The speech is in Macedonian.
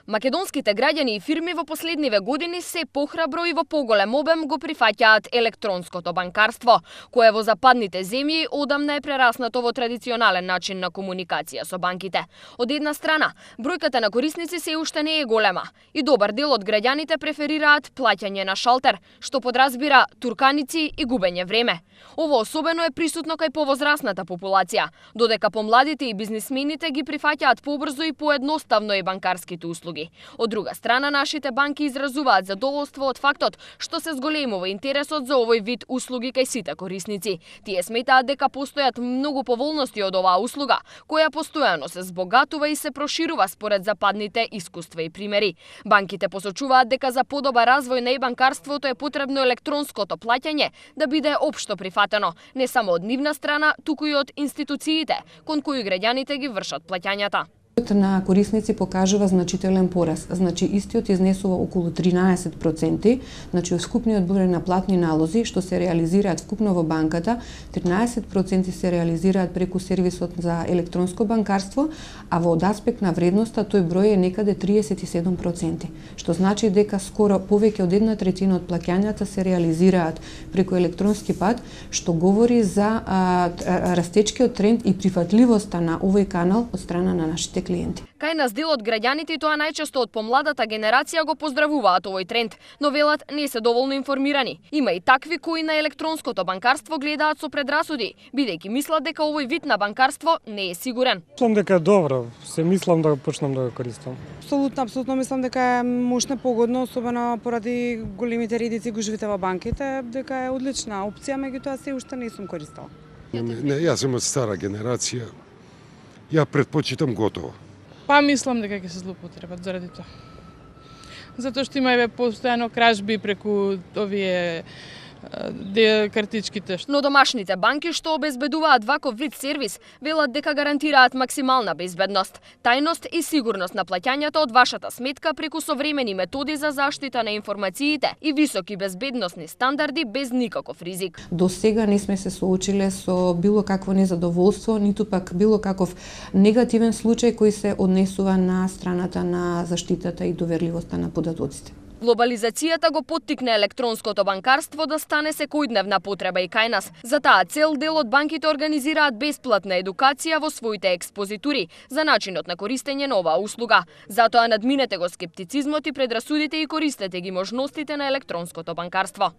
Македонските граѓани и фирми во последниве години се похрабро и во поголем обем го прифаќаат електронското банкарство, кое во западните земји одамна е прераснато во традиционален начин на комуникација со банките. Од една страна, бројката на корисници се уште не е голема и добар дел од граѓаните преферираат плаќање на шалтер, што подразбира турканици и губење време. Ово особено е присутно кај повозрасната популација, додека помладите и бизнисмените ги прифаќаат побрзо и поедноставно и банкарските услуги. Од друга страна, нашите банки изразуваат задоволство од фактот што се зголемува интересот за овој вид услуги кај сите корисници. Тие сметаат дека постојат многу поволности од оваа услуга, која постојано се збогатува и се проширува според западните искуства и примери. Банките посочуваат дека за подобар развој на банкарството е потребно електронското плаќање да биде општо прифатено, не само од нивна страна, туку и од институциите кон кои граѓаните ги вршат плаќањата. На корисници покажува значителен пораст, значи истиот изнесува околу 13%, значи скупниот број на платни налози што се реализираат вкупно во банката, 13% се реализираат преку сервисот за електронско банкарство, а во аспект на вредноста тој број е некаде 37%, што значи дека скоро повеќе од 1/3 од плаќањата се реализираат преку електронски пат, што говори за растечкиот тренд и прифатливоста на овој канал од страна на нашите клиенти. Кај нас дел од граѓаните и тоа најчесто од помладата генерација го поздравуваат овој тренд, но велат не се доволно информирани. Има и такви кои на електронското банкарство гледаат со предрасуди, бидејќи мислат дека овој вид на банкарство не е сигурен. Мислам дека е добро, се мислам да почнам да го користам. Апсолутно мислам дека е мощно погодно, особено поради големите редици гужвите во банките, дека е одлична опција, меѓутоа се уште не сум користала. Не, јас сум од стара генерација. Ја предпочитам готово. Па мислам дека ќе се злоупотребат заради тоа. Затоа што има постојано кражби преку овие картичките. Но домашните банки што обезбедуваат ваков вид сервис велат дека гарантираат максимална безбедност, тајност и сигурност на плаќањата од вашата сметка преку современи методи за заштита на информациите и високи безбедносни стандарди без никаков ризик. До сега не сме се соочиле со било какво незадоволство, ниту пак било каков негативен случај кој се однесува на страната на заштитата и доверливоста на податоците. Глобализацијата го поттикне електронското банкарство да стане секојдневна потреба и кај нас. За таа цел дел од банките организираат бесплатна едукација во своите експозитури за начинот на користење на оваа услуга. Затоа надминете го скептицизмот и предрасудите и користете ги можностите на електронското банкарство.